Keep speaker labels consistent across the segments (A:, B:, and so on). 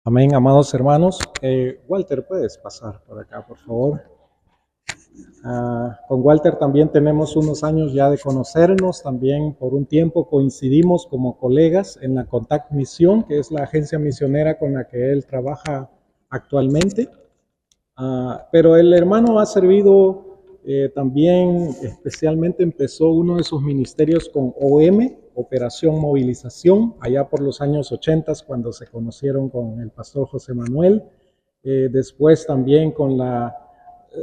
A: Amén, amados hermanos. Walter, puedes pasar por acá, por favor. Con Walter también tenemos unos años ya de conocernos, también por un tiempo coincidimos como colegas en la Contact Misión, que es la agencia misionera con la que él trabaja actualmente. Pero el hermano ha servido también, especialmente empezó uno de sus ministerios con OM, Operación Movilización, allá por los años 80, cuando se conocieron con el pastor José Manuel. Después también con la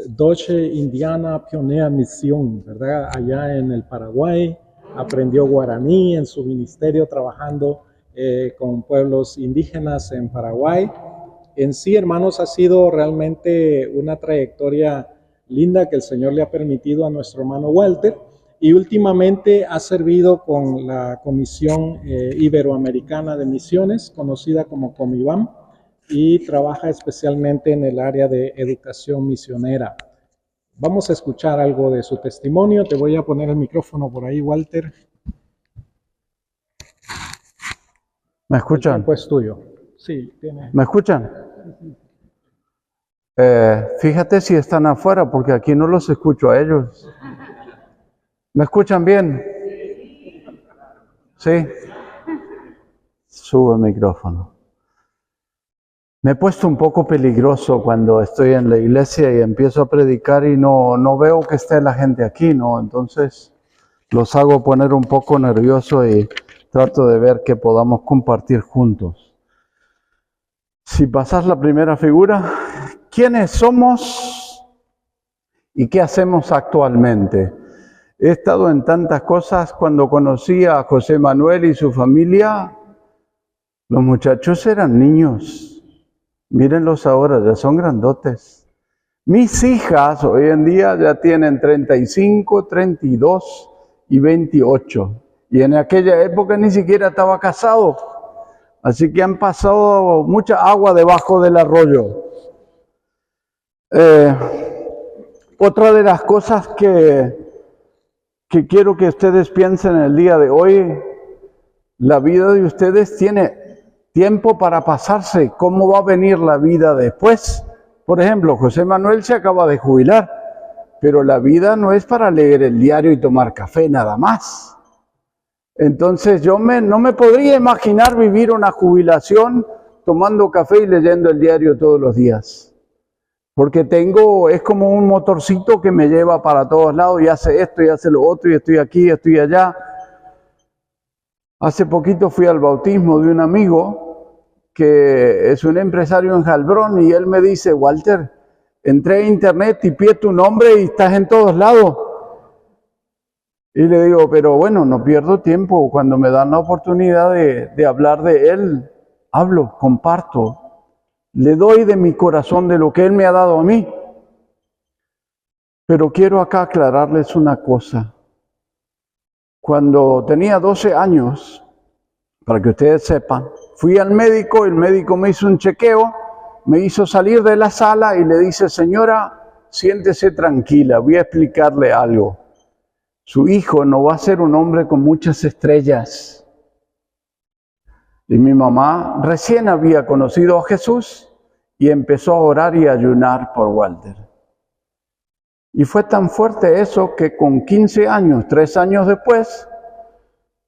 A: Deutsche Indiana Pionera Misión, ¿verdad? Allá en el Paraguay. Aprendió guaraní en su ministerio trabajando con pueblos indígenas en Paraguay. En sí, hermanos, ha sido realmente una trayectoria linda que el Señor le ha permitido a nuestro hermano Walter, y últimamente ha servido con la Comisión Iberoamericana de Misiones, conocida como Comibam, y trabaja especialmente en el área de educación misionera. Vamos a escuchar algo de su testimonio. Te voy a poner el micrófono por ahí, Walter.
B: ¿Me escuchan?
A: El tiempo es tuyo. Sí, tiene.
B: ¿Me escuchan? Fíjate si están afuera, porque aquí no los escucho a ellos. ¿Me escuchan bien? ¿Sí? Sube el micrófono. Me he puesto un poco peligroso cuando estoy en la iglesia y empiezo a predicar y no veo que esté la gente aquí, ¿no? Entonces los hago poner un poco nervioso y trato de ver que podamos compartir juntos. Si pasas la primera figura, ¿quiénes somos y qué hacemos actualmente? He estado en tantas cosas. Cuando conocí a José Manuel y su familia, los muchachos eran niños. Mírenlos ahora, ya son grandotes. Mis hijas hoy en día ya tienen 35, 32 y 28. Y en aquella época ni siquiera estaba casado. Así que han pasado mucha agua debajo del arroyo. Otra de las cosas que quiero que ustedes piensen el día de hoy, la vida de ustedes tiene tiempo para pasarse. ¿Cómo va a venir la vida después? Por ejemplo, José Manuel se acaba de jubilar, pero la vida no es para leer el diario y tomar café nada más. Entonces yo no me podría imaginar vivir una jubilación tomando café y leyendo el diario todos los días. Porque es como un motorcito que me lleva para todos lados y hace esto y hace lo otro y estoy aquí y estoy allá. Hace poquito fui al bautismo de un amigo que es un empresario en Jalbrón y él me dice: Walter, entré a internet, tipié tu nombre y estás en todos lados. Y le digo, pero bueno, no pierdo tiempo. Cuando me dan la oportunidad de hablar de él, hablo, comparto. Le doy de mi corazón de lo que él me ha dado a mí. Pero quiero acá aclararles una cosa. Cuando tenía 12 años, para que ustedes sepan, fui al médico, el médico me hizo un chequeo, me hizo salir de la sala y le dice: señora, siéntese tranquila, voy a explicarle algo. Su hijo no va a ser un hombre con muchas estrellas. Y mi mamá recién había conocido a Jesús y empezó a orar y a ayunar por Walter. Y fue tan fuerte eso que con 15 años, 3 años después,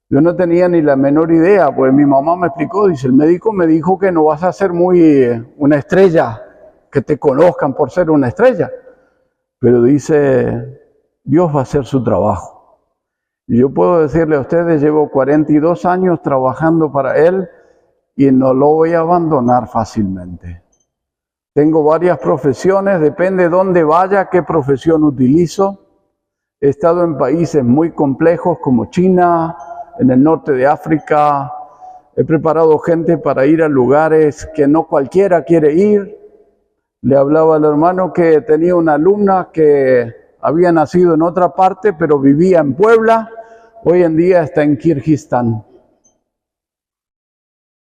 B: yo no tenía ni la menor idea, pues mi mamá me explicó, dice, el médico me dijo que no vas a ser una estrella, que te conozcan por ser una estrella. Pero dice, Dios va a hacer su trabajo. Y yo puedo decirle a ustedes, llevo 42 años trabajando para Él y no lo voy a abandonar fácilmente. Tengo varias profesiones, depende de dónde vaya, qué profesión utilizo. He estado en países muy complejos como China, en el norte de África. He preparado gente para ir a lugares que no cualquiera quiere ir. Le hablaba al hermano que tenía una alumna que había nacido en otra parte, pero vivía en Puebla. Hoy en día está en Kirguistán.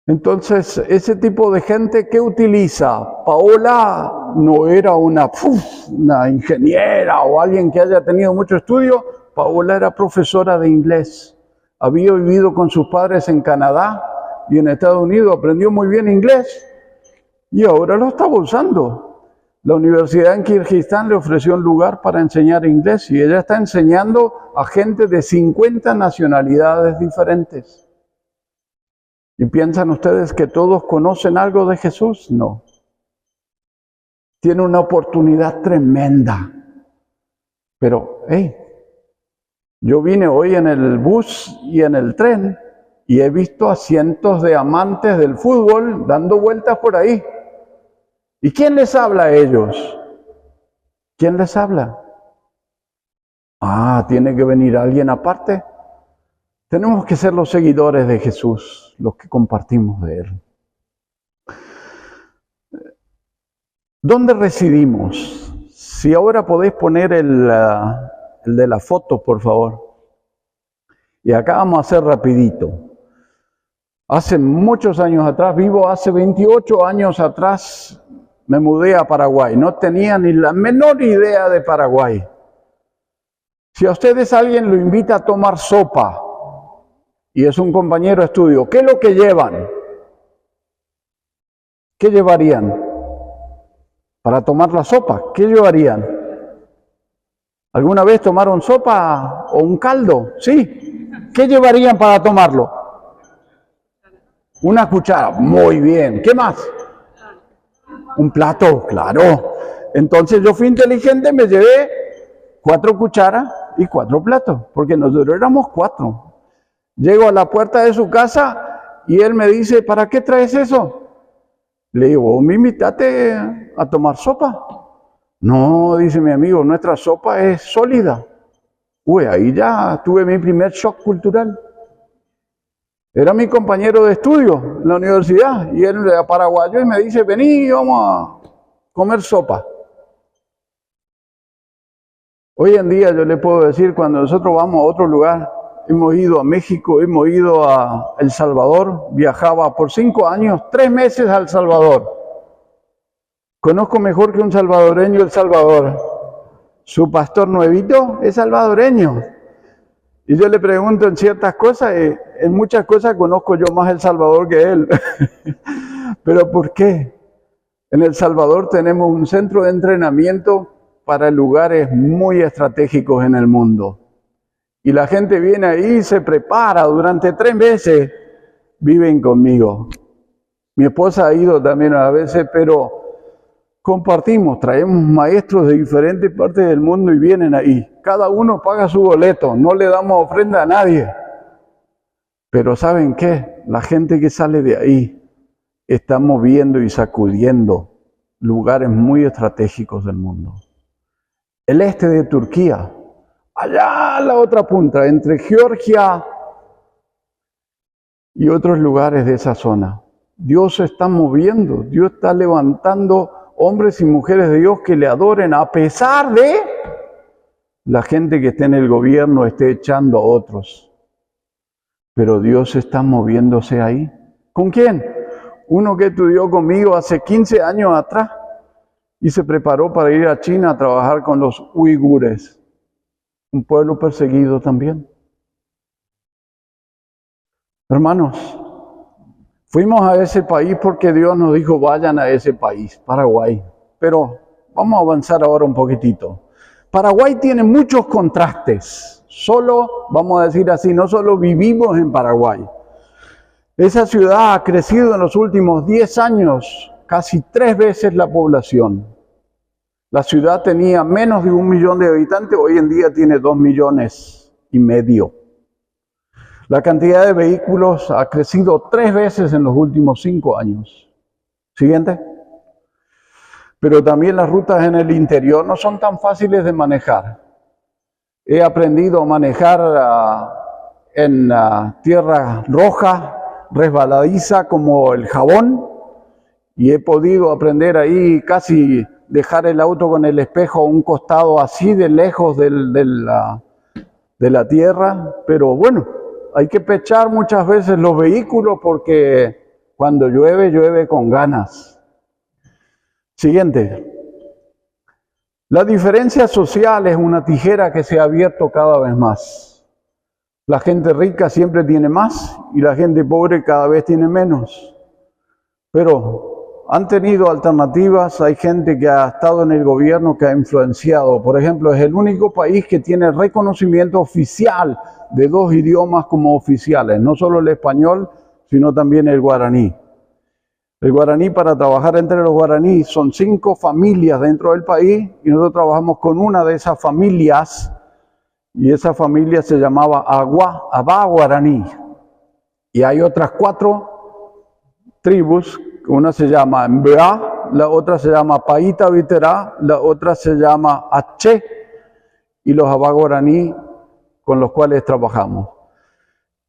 B: Entonces, ese tipo de gente, ¿qué utiliza? Paola no era una ingeniera o alguien que haya tenido mucho estudio. Paola era profesora de inglés. Había vivido con sus padres en Canadá y en Estados Unidos. Aprendió muy bien inglés. y ahora lo estaba usando. La universidad en Kirguistán le ofreció un lugar para enseñar inglés y ella está enseñando a gente de 50 nacionalidades diferentes. ¿Y piensan ustedes que todos conocen algo de Jesús? No. Tiene una oportunidad tremenda. Pero, hey, yo vine hoy en el bus y en el tren y he visto a cientos de amantes del fútbol dando vueltas por ahí. ¿Y quién les habla a ellos? ¿Quién les habla? Ah, tiene que venir alguien aparte. Tenemos que ser los seguidores de Jesús, los que compartimos de Él. ¿Dónde residimos? Si ahora podéis poner el de la foto, por favor. Y acá vamos a hacer rapidito. Hace muchos años atrás, hace 28 años atrás, me mudé a Paraguay. No tenía ni la menor idea de Paraguay. Si a ustedes alguien lo invita a tomar sopa y es un compañero de estudio, ¿qué es lo que llevan? ¿Qué llevarían? Para tomar la sopa, ¿qué llevarían? ¿Alguna vez tomaron sopa o un caldo? Sí. ¿Qué llevarían para tomarlo? Una cuchara. Muy bien. ¿Qué más? Un plato, claro. Entonces yo fui inteligente, me llevé 4 cucharas y 4 platos, porque nosotros éramos 4. Llego a la puerta de su casa y él me dice, ¿para qué traes eso? Le digo, ¿me invitaste a tomar sopa? No, dice mi amigo, nuestra sopa es sólida. Uy, ahí ya tuve mi primer shock cultural. Era mi compañero de estudio en la universidad y él era paraguayo y me dice, vení, vamos a comer sopa. Hoy en día yo le puedo decir, cuando nosotros vamos a otro lugar, hemos ido a México, hemos ido a El Salvador, viajaba por 5 años, 3 meses a El Salvador. Conozco mejor que un salvadoreño El Salvador. Su pastor nuevito es salvadoreño. Y yo le pregunto en ciertas cosas, en muchas cosas conozco yo más El Salvador que él. ¿Pero por qué? En El Salvador tenemos un centro de entrenamiento para lugares muy estratégicos en el mundo. Y la gente viene ahí, se prepara durante 3 meses, viven conmigo. Mi esposa ha ido también a veces, pero compartimos, traemos maestros de diferentes partes del mundo y vienen ahí. Cada uno paga su boleto, no le damos ofrenda a nadie. Pero ¿saben qué? La gente que sale de ahí está moviendo y sacudiendo lugares muy estratégicos del mundo. El este de Turquía, allá a la otra punta, entre Georgia y otros lugares de esa zona. Dios se está moviendo, Dios está levantando hombres y mujeres de Dios que le adoren a pesar de la gente que esté en el gobierno esté echando a otros. Pero Dios está moviéndose ahí. ¿Con quién? Uno que estudió conmigo hace 15 años atrás y se preparó para ir a China a trabajar con los uigures, un pueblo perseguido también. Hermanos, fuimos a ese país porque Dios nos dijo, vayan a ese país, Paraguay. Pero vamos a avanzar ahora un poquitito. Paraguay tiene muchos contrastes. Vamos a decir así, no solo vivimos en Paraguay. Esa ciudad ha crecido en los últimos 10 años, casi 3 veces la población. La ciudad tenía menos de 1 millón de habitantes, hoy en día tiene 2,5 millones. La cantidad de vehículos ha crecido 3 veces en los últimos 5 años. Siguiente. Pero también las rutas en el interior no son tan fáciles de manejar. He aprendido a manejar en tierra roja, resbaladiza como el jabón, y he podido aprender ahí casi dejar el auto con el espejo a un costado así de lejos de la tierra, pero bueno, hay que pechar muchas veces los vehículos porque cuando llueve, llueve con ganas. Siguiente. La diferencia social es una tijera que se ha abierto cada vez más. La gente rica siempre tiene más y la gente pobre cada vez tiene menos. Pero han tenido alternativas, hay gente que ha estado en el gobierno que ha influenciado. Por ejemplo, es el único país que tiene reconocimiento oficial de 2 idiomas como oficiales, no solo el español, sino también el guaraní. El guaraní, para trabajar entre los guaraníes, son 5 familias dentro del país y nosotros trabajamos con una de esas familias y esa familia se llamaba Abá Guaraní. Y hay otras 4 tribus, una se llama Mbea, la otra se llama Paita Viterá, la otra se llama Aché y los Abá Guaraní con los cuales trabajamos.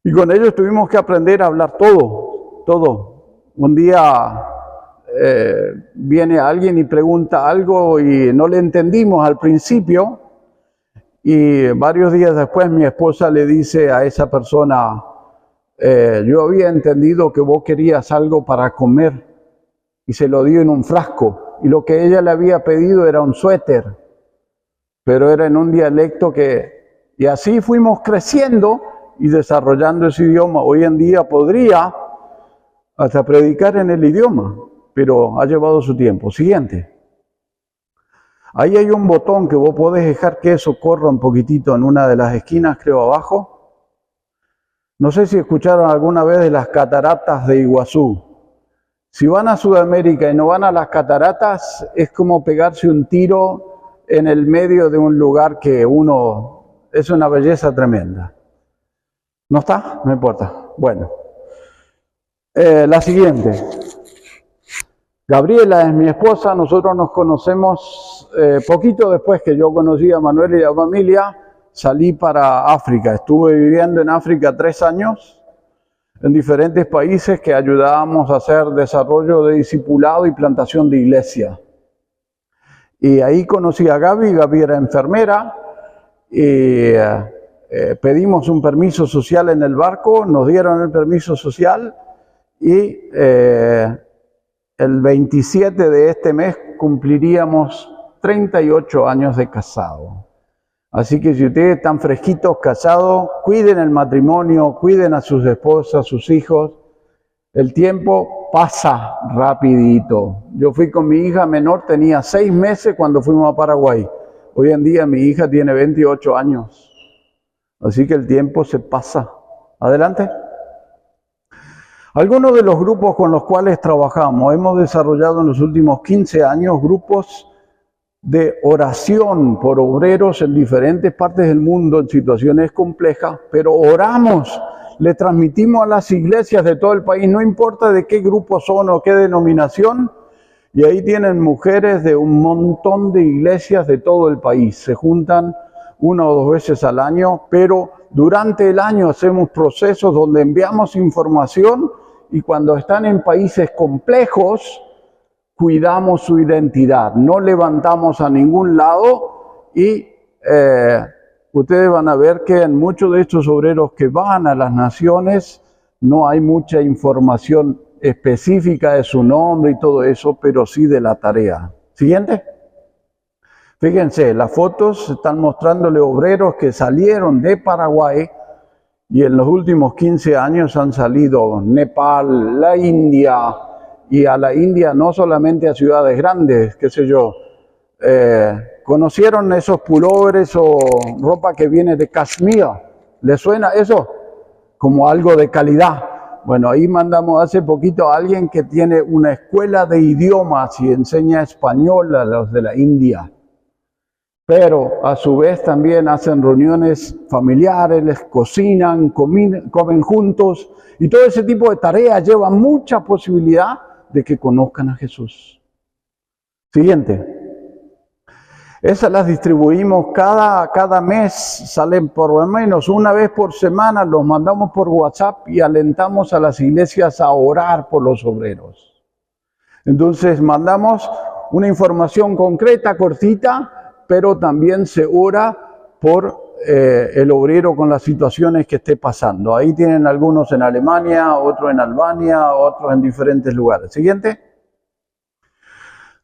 B: Y con ellos tuvimos que aprender a hablar todo. Un día viene alguien y pregunta algo y no le entendimos al principio y varios días después mi esposa le dice a esa persona, yo había entendido que vos querías algo para comer y se lo dio en un frasco y lo que ella le había pedido era un suéter, pero era en un dialecto y así fuimos creciendo y desarrollando ese idioma. Hoy en día podría hasta predicar en el idioma, pero ha llevado su tiempo. Siguiente. Ahí hay un botón que vos podés dejar que eso corra un poquitito en una de las esquinas, creo abajo. No sé si escucharon alguna vez de las cataratas de Iguazú. Si van a Sudamérica y no van a las cataratas, es como pegarse un tiro en el medio de un lugar que es una belleza tremenda. ¿No está? No importa. Bueno. La siguiente. Gabriela es mi esposa, nosotros nos conocemos poquito después que yo conocí a Manuel y a la familia. Salí para África, estuve viviendo en África 3 años, en diferentes países que ayudábamos a hacer desarrollo de discipulado y plantación de iglesia. Y ahí conocí a Gaby era enfermera, y pedimos un permiso social en el barco, nos dieron el permiso social, y el 27 de este mes cumpliríamos 38 años de casado. Así que si ustedes están fresquitos, casados, cuiden el matrimonio, cuiden a sus esposas, sus hijos. El tiempo pasa rapidito. Yo fui con mi hija menor, tenía 6 meses cuando fuimos a Paraguay. Hoy en día mi hija tiene 28 años. Así que el tiempo se pasa. Adelante. Algunos de los grupos con los cuales trabajamos, hemos desarrollado en los últimos 15 años grupos de oración por obreros en diferentes partes del mundo en situaciones complejas, pero oramos, le transmitimos a las iglesias de todo el país, no importa de qué grupo son o qué denominación, y ahí tienen mujeres de un montón de iglesias de todo el país, se juntan 1 o 2 veces al año, pero durante el año hacemos procesos donde enviamos información y cuando están en países complejos, cuidamos su identidad, no levantamos a ningún lado y ustedes van a ver que en muchos de estos obreros que van a las naciones no hay mucha información específica de su nombre y todo eso, pero sí de la tarea. Siguiente. Fíjense, las fotos están mostrándole obreros que salieron de Paraguay y en los últimos 15 años han salido Nepal, la India, y a la India no solamente a ciudades grandes, qué sé yo. ¿Conocieron esos pulóveres o ropa que viene de Kashmir? ¿Les suena eso? Como algo de calidad. Bueno, ahí mandamos hace poquito a alguien que tiene una escuela de idiomas y enseña español a los de la India. Pero a su vez también hacen reuniones familiares, les cocinan, comen juntos y todo ese tipo de tareas lleva mucha posibilidad de que conozcan a Jesús. Siguiente. Esas las distribuimos cada mes, salen por lo menos una vez por semana, los mandamos por WhatsApp y alentamos a las iglesias a orar por los obreros. Entonces mandamos una información concreta, cortita, pero también se ora por el obrero con las situaciones que esté pasando. Ahí tienen algunos en Alemania, otros en Albania, otros en diferentes lugares. Siguiente.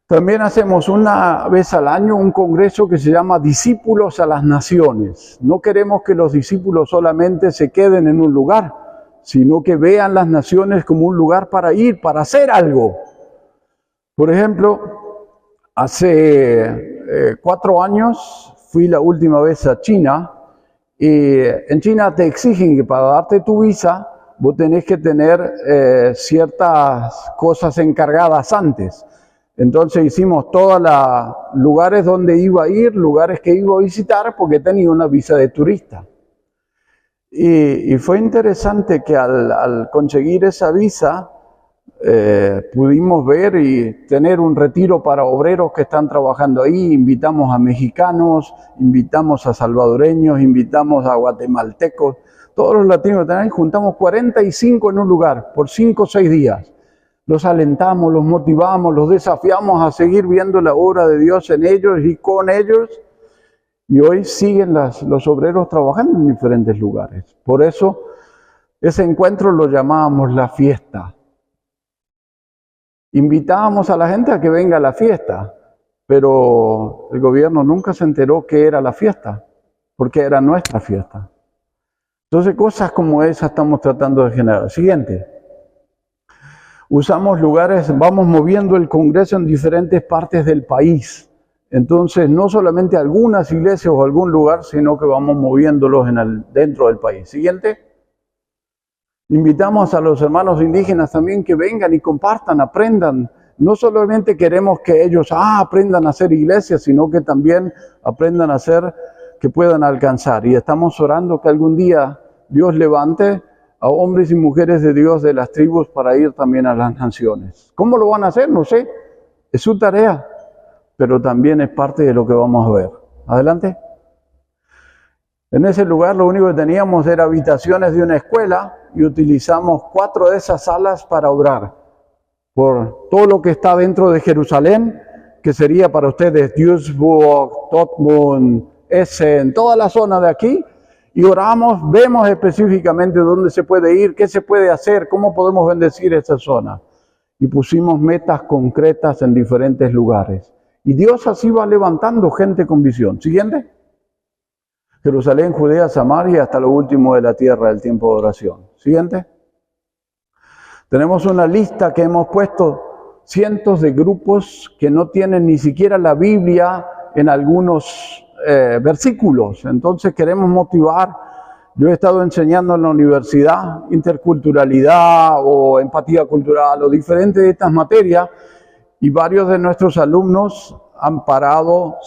B: También hacemos una vez al año un congreso que se llama Discípulos a las Naciones. No queremos que los discípulos solamente se queden en un lugar, sino que vean las naciones como un lugar para ir, para hacer algo. Por ejemplo, hace 4 años fui la última vez a China y en China te exigen que para darte tu visa vos tenés que tener ciertas cosas encargadas antes. Entonces hicimos todos los lugares donde iba a ir, lugares que iba a visitar, porque tenía una visa de turista. Y fue interesante que al conseguir esa visa, pudimos ver y tener un retiro para obreros que están trabajando ahí. Invitamos a mexicanos, invitamos a salvadoreños, invitamos a guatemaltecos, todos los latinos que están ahí. Juntamos 45 en un lugar por 5 o 6 días. Los alentamos, los motivamos, los desafiamos a seguir viendo la obra de Dios en ellos y con ellos. Y hoy siguen los obreros trabajando en diferentes lugares. Por eso ese encuentro lo llamábamos la fiesta. Invitábamos a la gente a que venga a la fiesta, pero el gobierno nunca se enteró que era la fiesta, porque era nuestra fiesta. Entonces cosas como esas estamos tratando de generar. Siguiente. Usamos lugares, vamos moviendo el Congreso en diferentes partes del país. Entonces no solamente algunas iglesias o algún lugar, sino que vamos moviéndolos dentro del país. Siguiente. Invitamos a los hermanos indígenas también que vengan y compartan, aprendan. No solamente queremos que ellos aprendan a hacer iglesias, sino que también aprendan a hacer, que puedan alcanzar. Y estamos orando que algún día Dios levante a hombres y mujeres de Dios de las tribus para ir también a las naciones. ¿Cómo lo van a hacer? No sé. Es su tarea, pero también es parte de lo que vamos a ver. Adelante. En ese lugar lo único que teníamos era habitaciones de una escuela y utilizamos 4 de esas salas para orar por todo lo que está dentro de Jerusalén, que sería para ustedes Duisburg, Dortmund, Essen, toda la zona de aquí, y oramos, vemos específicamente dónde se puede ir, qué se puede hacer, cómo podemos bendecir esa zona. Y pusimos metas concretas en diferentes lugares. Y Dios así va levantando gente con visión. Siguiente. Jerusalén, Judea, Samaria, hasta lo último de la tierra, el tiempo de oración. Siguiente. Tenemos una lista que hemos puesto cientos de grupos que no tienen ni siquiera la Biblia en algunos versículos. Entonces queremos motivar. Yo he estado enseñando en la universidad interculturalidad o empatía cultural o diferentes de estas materias y varios de nuestros alumnos han parado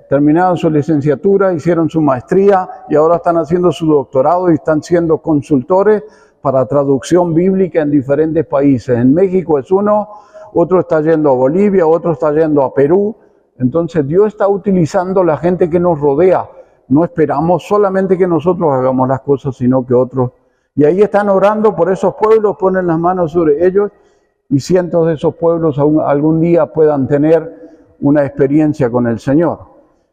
B: terminaron su licenciatura, hicieron su maestría y ahora están haciendo su doctorado y están siendo consultores para traducción bíblica en diferentes países. En México es uno, otro está yendo a Bolivia, otro está yendo a Perú. Entonces Dios está utilizando la gente que nos rodea. No esperamos solamente que nosotros hagamos las cosas, sino que otros. Y ahí están orando por esos pueblos, ponen las manos sobre ellos y cientos de esos pueblos algún día puedan tener una experiencia con el Señor.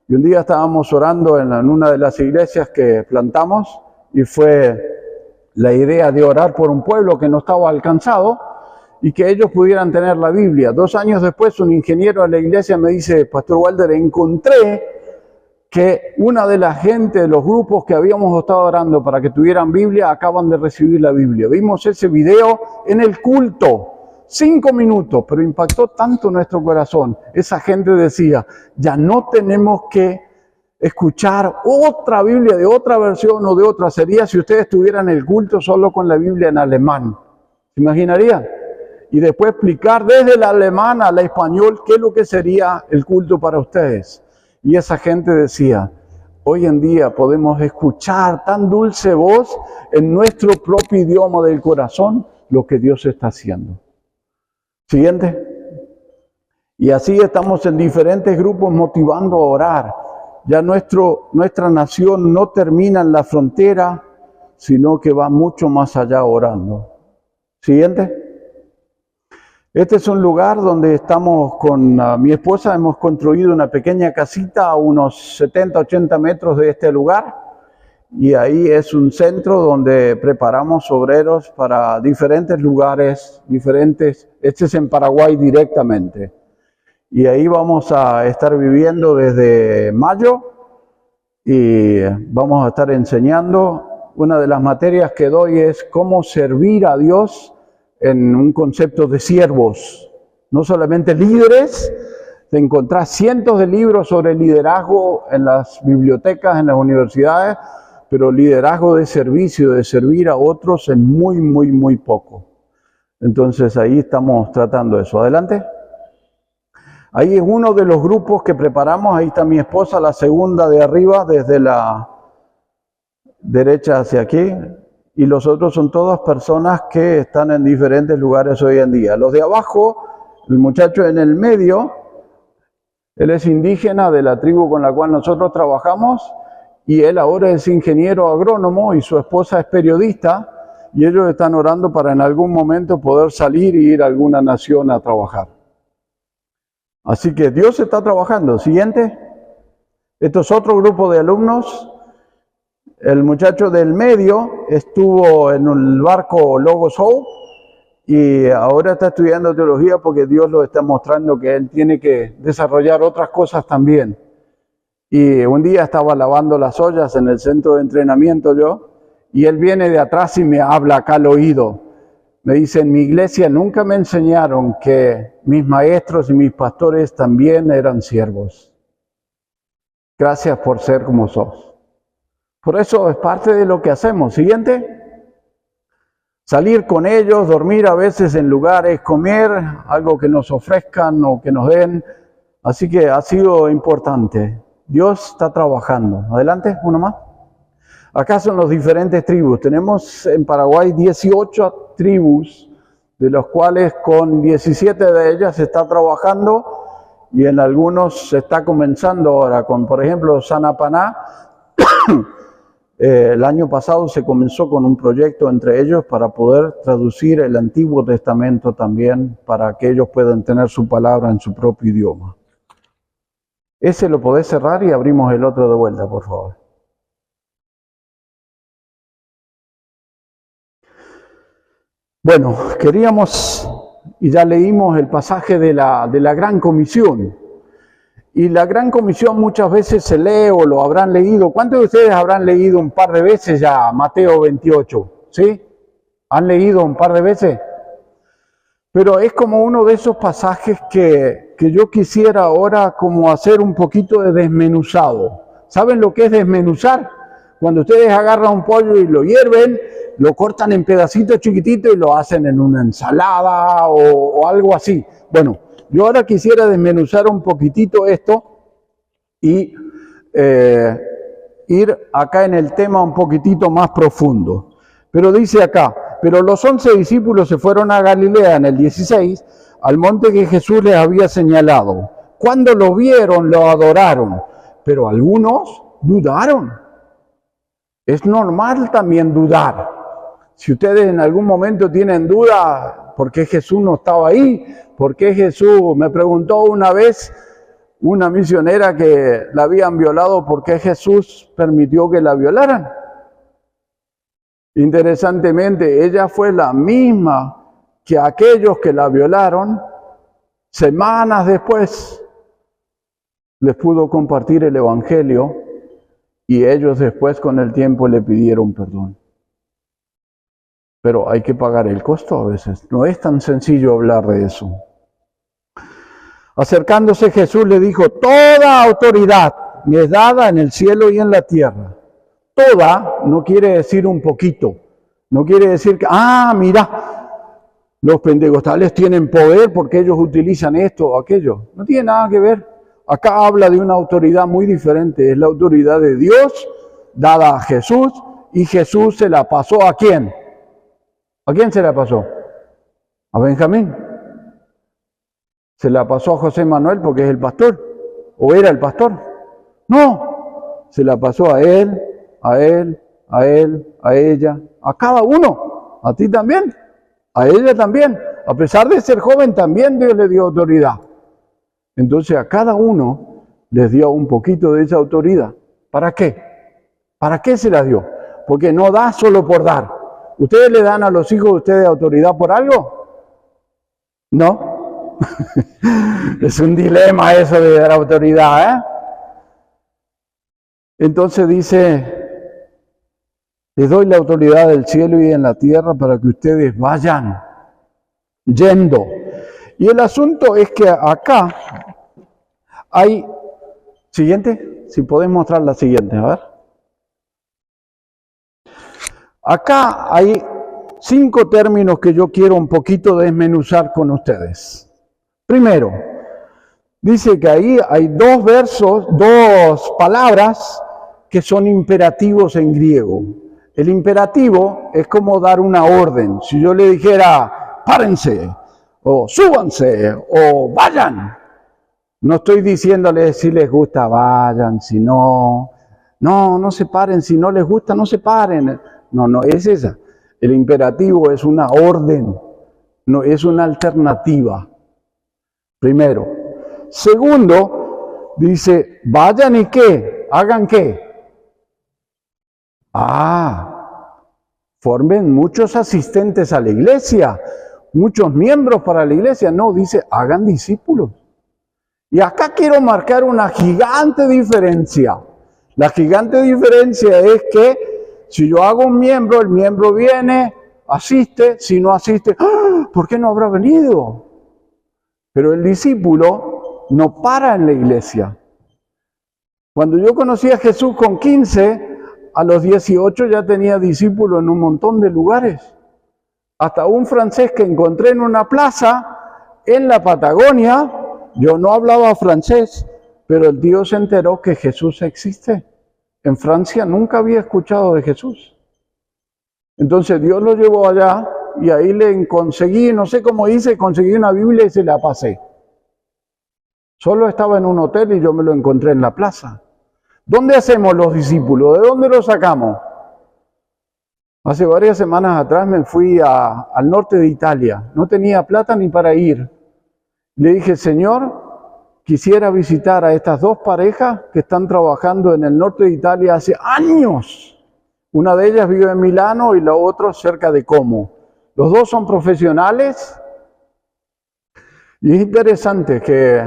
B: Y un día estábamos orando en una de las iglesias que plantamos y fue la idea de orar por un pueblo que no estaba alcanzado y que ellos pudieran tener la Biblia. 2 años después un ingeniero de la iglesia me dice: Pastor Walter, encontré que una de la gente de los grupos que habíamos estado orando para que tuvieran Biblia acaban de recibir la Biblia. Vimos ese video en el culto. 5 minutos, pero impactó tanto nuestro corazón. Esa gente decía: ya no tenemos que escuchar otra Biblia de otra versión o de otra. Sería si ustedes tuvieran el culto solo con la Biblia en alemán. ¿Se imaginarían? Y después explicar desde el alemán al español qué es lo que sería el culto para ustedes. Y esa gente decía: hoy en día podemos escuchar tan dulce voz en nuestro propio idioma del corazón lo que Dios está haciendo. Siguiente. Y así estamos en diferentes grupos motivando a orar. Ya nuestra nación no termina en la frontera, sino que va mucho más allá orando. Siguiente. Este es un lugar donde estamos con mi esposa, hemos construido una pequeña casita a unos 70, 80 metros de este lugar. Y ahí es un centro donde preparamos obreros para diferentes lugares, este es en Paraguay directamente. Y ahí vamos a estar viviendo desde mayo y vamos a estar enseñando. Una de las materias que doy es cómo servir a Dios en un concepto de siervos, no solamente líderes. Te encontrás cientos de libros sobre liderazgo en las bibliotecas, en las universidades, pero liderazgo de servicio, de servir a otros, en muy poco. Entonces ahí estamos tratando eso. Adelante. Ahí es uno de los grupos que preparamos. Ahí está mi esposa, la segunda de arriba, desde la derecha hacia aquí. Y los otros son todas personas que están en diferentes lugares hoy en día. Los de abajo, el muchacho en el medio, él es indígena de la tribu con la cual nosotros trabajamos. Y él ahora es ingeniero agrónomo y su esposa es periodista, y ellos están orando para en algún momento poder salir y ir a alguna nación a trabajar. Así que Dios está trabajando. Siguiente. Esto es otro grupo de alumnos. El muchacho del medio estuvo en el barco Logos Hope y ahora está estudiando teología porque Dios lo está mostrando que él tiene que desarrollar otras cosas también. Y un día estaba lavando las ollas en el centro de entrenamiento yo, y él viene de atrás y me habla acá al oído. Me dice, en mi iglesia nunca me enseñaron que mis maestros y mis pastores también eran siervos. Gracias por ser como sos. Por eso es parte de lo que hacemos. Siguiente. Salir con ellos, dormir a veces en lugares, comer algo que nos ofrezcan o que nos den. Así que ha sido importante. Dios está trabajando. Adelante, uno más. Acá son los diferentes tribus. Tenemos en Paraguay 18 tribus, de los cuales con 17 de ellas se está trabajando y en algunos se está comenzando ahora. Con, por ejemplo, Sanapaná, el año pasado se comenzó con un proyecto entre ellos para poder traducir el Antiguo Testamento también, para que ellos puedan tener su palabra en su propio idioma. Ese lo podés cerrar y abrimos el otro de vuelta, por favor. Bueno, queríamos, y ya leímos el pasaje de la Gran Comisión. Y la Gran Comisión muchas veces se lee o lo habrán leído. ¿Cuántos de ustedes habrán leído un par de veces ya Mateo 28? ¿Sí? ¿Han leído un par de veces? Pero es como uno de esos pasajes que yo quisiera ahora como hacer un poquito de desmenuzado. ¿Saben lo que es desmenuzar? Cuando ustedes agarran un pollo y lo hierven, lo cortan en pedacitos chiquititos y lo hacen en una ensalada o algo así. Bueno, yo ahora quisiera desmenuzar un poquitito esto y ir acá en el tema un poquitito más profundo. Pero dice acá, pero los 11 discípulos se fueron a Galilea en el 16, al monte que Jesús les había señalado. Cuando lo vieron, lo adoraron, pero algunos dudaron. Es normal también dudar. Si ustedes en algún momento tienen duda, ¿por qué Jesús no estaba ahí? ¿Por qué Jesús? Me preguntó una vez una misionera que la habían violado, ¿por qué Jesús permitió que la violaran? Interesantemente, ella fue la misma que aquellos que la violaron, semanas después les pudo compartir el Evangelio y ellos después con el tiempo le pidieron perdón. Pero hay que pagar el costo a veces. No es tan sencillo hablar de eso. Acercándose Jesús le dijo, toda autoridad me es dada en el cielo y en la tierra. Toda no quiere decir un poquito. No quiere decir que, mira, los pentecostales tienen poder porque ellos utilizan esto o aquello. No tiene nada que ver. Acá habla de una autoridad muy diferente. Es la autoridad de Dios dada a Jesús y Jesús se la pasó ¿a quién? ¿A quién se la pasó? ¿A Benjamín? ¿Se la pasó a José Manuel porque es el pastor? ¿O era el pastor? No, se la pasó a él, a ella, a cada uno, a ti también, a ella también. A pesar de ser joven, también Dios le dio autoridad. Entonces a cada uno les dio un poquito de esa autoridad. ¿Para qué? ¿Para qué se la dio? Porque no da solo por dar. ¿Ustedes le dan a los hijos de ustedes autoridad por algo? ¿No? Es un dilema eso de dar autoridad, ¿eh? Entonces dice, les doy la autoridad del cielo y en la tierra para que ustedes vayan Yendo. Y el asunto es que acá hay... Siguiente, si podés mostrar la siguiente, a ver. Acá hay 5 términos que yo quiero un poquito desmenuzar con ustedes. Primero, dice que ahí hay 2 versos, 2 palabras que son imperativos en griego. El imperativo es como dar una orden. Si yo le dijera, párense, o súbanse, o vayan. No estoy diciéndoles si les gusta, vayan, si no. No se paren, si no les gusta, no se paren. No, es esa. El imperativo es una orden, no es una alternativa. Primero. Segundo, dice, vayan y ¿qué? ¿Hagan qué? Formen muchos asistentes a la iglesia, muchos miembros para la iglesia. No, dice, hagan discípulos. Y acá quiero marcar una gigante diferencia. La gigante diferencia es que si yo hago un miembro, el miembro viene, asiste, si no asiste, ¿por qué no habrá venido? Pero el discípulo no para en la iglesia. Cuando yo conocí a Jesús con 15, a los 18 ya tenía discípulos en un montón de lugares. Hasta un francés que encontré en una plaza en la Patagonia, yo no hablaba francés, pero el tío se enteró que Jesús existe. En Francia nunca había escuchado de Jesús. Entonces Dios lo llevó allá y ahí le conseguí, no sé cómo hice, conseguí una Biblia y se la pasé. Solo estaba en un hotel y yo me lo encontré en la plaza. ¿Dónde hacemos los discípulos? ¿De dónde los sacamos? Hace varias semanas atrás me fui al norte de Italia. No tenía plata ni para ir. Le dije, Señor, quisiera visitar a estas 2 parejas que están trabajando en el norte de Italia hace años. Una de ellas vive en Milano y la otra cerca de Como. Los 2 son profesionales. Y es interesante que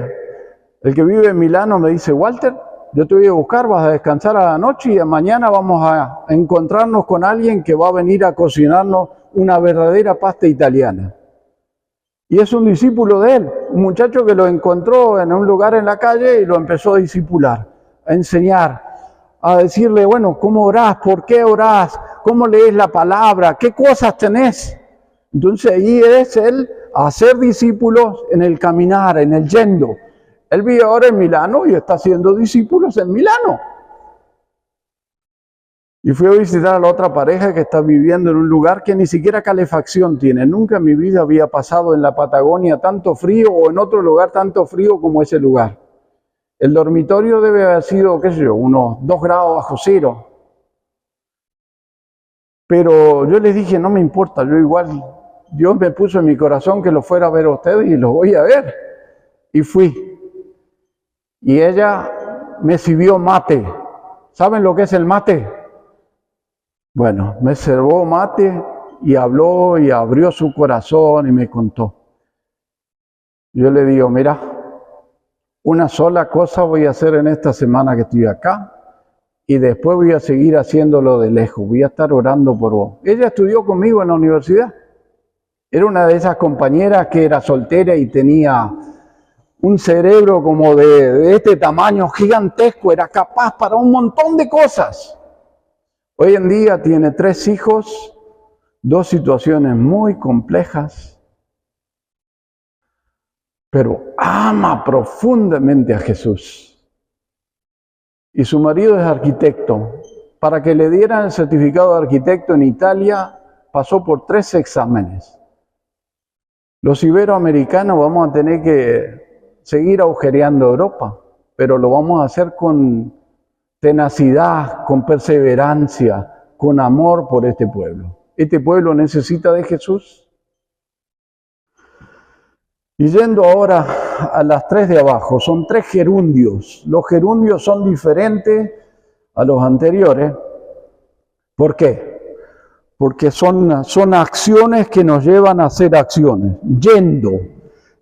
B: el que vive en Milano me dice, Walter, yo te voy a buscar, vas a descansar a la noche y mañana vamos a encontrarnos con alguien que va a venir a cocinarnos una verdadera pasta italiana. Y es un discípulo de él, un muchacho que lo encontró en un lugar en la calle y lo empezó a discipular, a enseñar, a decirle, bueno, ¿cómo orás? ¿Por qué orás? ¿Cómo lees la palabra? ¿Qué cosas tenés? Entonces ahí es él a hacer discípulos en el caminar, en el yendo. Él vive ahora en Milano y está haciendo discípulos en Milano. Y fui a visitar a la otra pareja que está viviendo en un lugar que ni siquiera calefacción tiene. Nunca en mi vida había pasado en la Patagonia tanto frío o en otro lugar tanto frío como ese lugar. El dormitorio debe haber sido, qué sé yo, unos 2 grados bajo cero. Pero yo les dije, no me importa, yo igual, Dios me puso en mi corazón que lo fuera a ver a ustedes y los voy a ver. Y fui. Y ella me sirvió mate. ¿Saben lo que es el mate? Bueno, me servó mate y habló y abrió su corazón y me contó. Yo le digo, mira, una sola cosa voy a hacer en esta semana que estoy acá y después voy a seguir haciéndolo de lejos, voy a estar orando por vos. Ella estudió conmigo en la universidad. Era una de esas compañeras que era soltera y tenía un cerebro como de este tamaño gigantesco, era capaz para un montón de cosas. Hoy en día tiene 3 hijos, 2 situaciones muy complejas, pero ama profundamente a Jesús. Y su marido es arquitecto. Para que le dieran el certificado de arquitecto en Italia, pasó por 3 exámenes. Los iberoamericanos vamos a tener que seguir agujereando Europa, pero lo vamos a hacer con tenacidad, con perseverancia, con amor por este pueblo. Este pueblo necesita de Jesús. Y yendo ahora a las 3 de abajo, son 3 gerundios. Los gerundios son diferentes a los anteriores. ¿Por qué? Porque son acciones que nos llevan a hacer acciones. Yendo.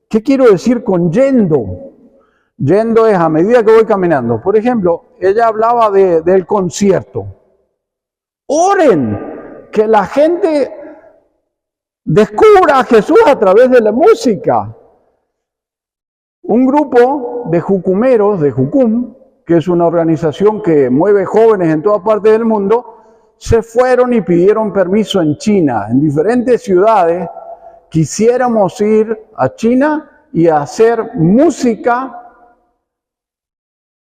B: ¿Qué quiero decir con yendo? Yendo es a medida que voy caminando. Por ejemplo, ella hablaba del concierto. Oren, que la gente Descubra a Jesús a través de la música. Un grupo de jucumeros, de Jucum, que es una organización que mueve jóvenes en toda parte del mundo, se fueron y pidieron permiso en China, en diferentes ciudades. Quisiéramos ir a China y hacer música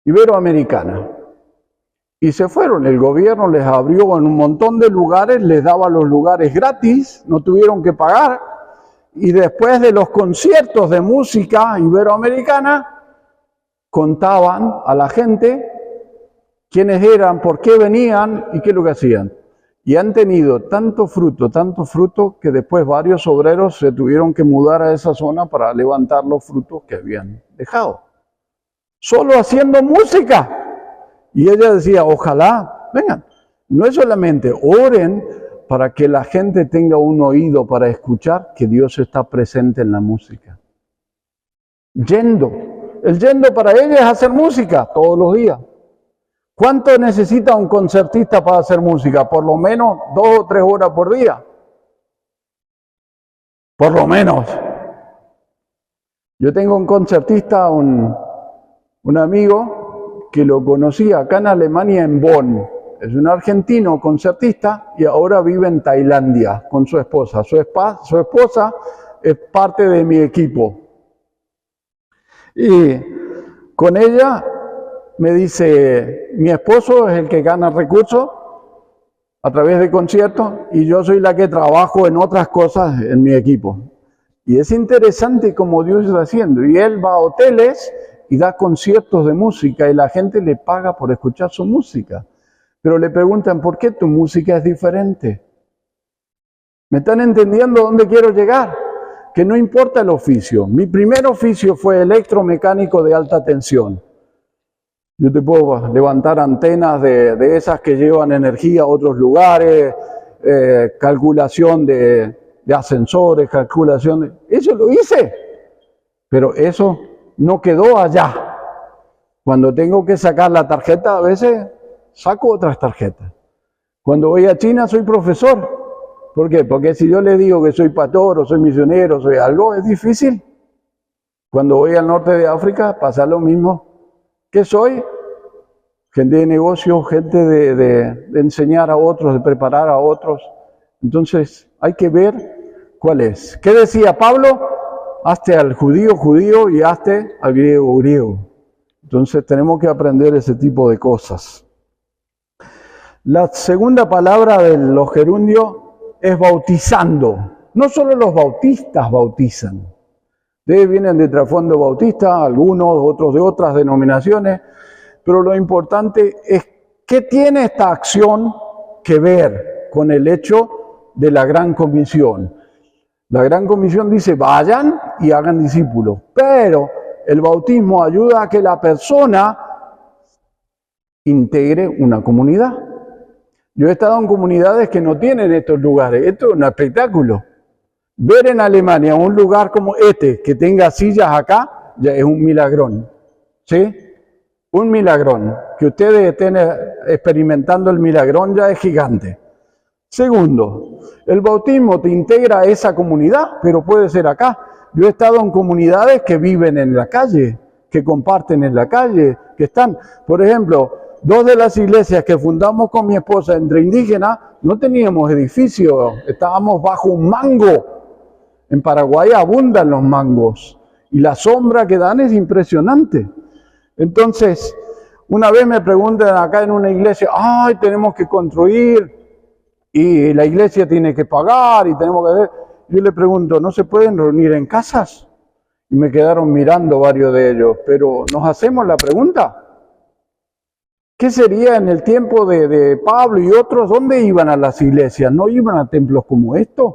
B: iberoamericana. Y se fueron, el gobierno les abrió en un montón de lugares, les daba los lugares gratis, no tuvieron que pagar. Y después de los conciertos de música iberoamericana, contaban a la gente quiénes eran, por qué venían y qué es lo que hacían. Y han tenido tanto fruto, que después varios obreros se tuvieron que mudar a esa zona para levantar los frutos que habían dejado. Solo haciendo música. Y ella decía, ojalá, vengan. No es solamente oren para que la gente tenga un oído para escuchar que Dios está presente en la música. Yendo. El yendo para ella es hacer música todos los días. ¿Cuánto necesita un concertista para hacer música? Por lo menos 2 o 3 horas por día. Por lo menos. Yo tengo un concertista, un amigo que lo conocí acá en Alemania, en Bonn. Es un argentino concertista y ahora vive en Tailandia con su esposa. Su esposa es parte de mi equipo. Y con ella me dice, mi esposo es el que gana recursos a través de conciertos y yo soy la que trabajo en otras cosas en mi equipo. Y es interesante cómo Dios está haciendo. Y él va a hoteles y da conciertos de música y la gente le paga por escuchar su música. Pero le preguntan, ¿por qué tu música es diferente? ¿Me están entendiendo dónde quiero llegar? Que no importa el oficio. Mi primer oficio fue electromecánico de alta tensión. Yo te puedo levantar antenas de esas que llevan energía a otros lugares, calculación de ascensores, Eso lo hice, pero eso no quedó allá. Cuando tengo que sacar la tarjeta, a veces saco otras tarjetas. Cuando voy a China soy profesor. ¿Por qué? Porque si yo les digo que soy pastor o soy misionero, soy algo, es difícil. Cuando voy al norte de África pasa lo mismo. ¿Qué soy? Gente de negocio, gente de enseñar a otros, de preparar a otros. Entonces hay que ver cuál es. ¿Qué decía Pablo? Hazte al judío, judío, y hazte al griego, griego. Entonces tenemos que aprender ese tipo de cosas. La segunda palabra de los gerundios es bautizando. No solo los bautistas bautizan. Ustedes vienen de trasfondo bautista, algunos, otros de otras denominaciones, pero lo importante es qué tiene esta acción que ver con el hecho de la Gran Comisión. La Gran Comisión dice, vayan y hagan discípulos, pero el bautismo ayuda a que la persona integre una comunidad. Yo he estado en comunidades que no tienen estos lugares. Esto es un espectáculo. Ver en Alemania un lugar como este, que tenga sillas acá, ya es un milagrón. ¿Sí? Un milagrón. Que ustedes estén experimentando el milagrón ya es gigante. Segundo, el bautismo te integra a esa comunidad, pero puede ser acá. Yo he estado en comunidades que viven en la calle, que comparten en la calle, que están, por ejemplo, 2 de las iglesias que fundamos con mi esposa entre indígenas, no teníamos edificio, estábamos bajo un mango. En Paraguay abundan los mangos y la sombra que dan es impresionante. Entonces, una vez me preguntan acá en una iglesia, ay, tenemos que construir y la iglesia tiene que pagar y tenemos que hacer. Yo le pregunto, ¿no se pueden reunir en casas? Y me quedaron mirando varios de ellos, pero nos hacemos la pregunta. ¿Qué sería en el tiempo de Pablo y otros? ¿Dónde iban a las iglesias? No iban a templos como estos,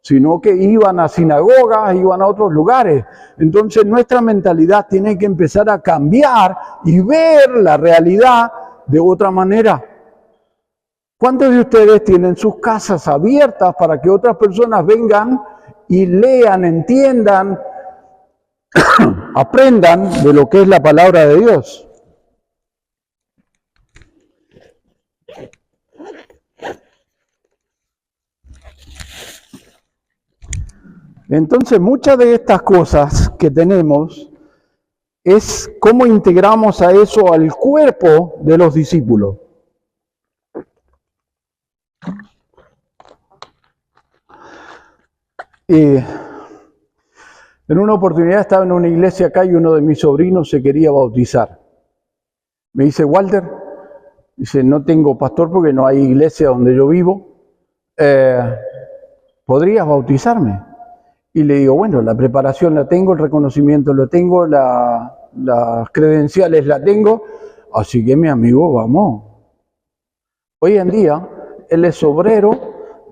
B: sino que iban a sinagogas, iban a otros lugares. Entonces nuestra mentalidad tiene que empezar a cambiar y ver la realidad de otra manera. ¿Cuántos de ustedes tienen sus casas abiertas para que otras personas vengan y lean, entiendan, aprendan de lo que es la palabra de Dios? Entonces, muchas de estas cosas que tenemos es cómo integramos a eso al cuerpo de los discípulos. En una oportunidad estaba en una iglesia acá y uno de mis sobrinos se quería bautizar. Me dice, Walter, dice, no tengo pastor porque no hay iglesia donde yo vivo. ¿Podrías bautizarme? Y le digo, bueno, la preparación la tengo, el reconocimiento lo tengo, las credenciales la tengo, así que mi amigo, vamos. Hoy en día, él es obrero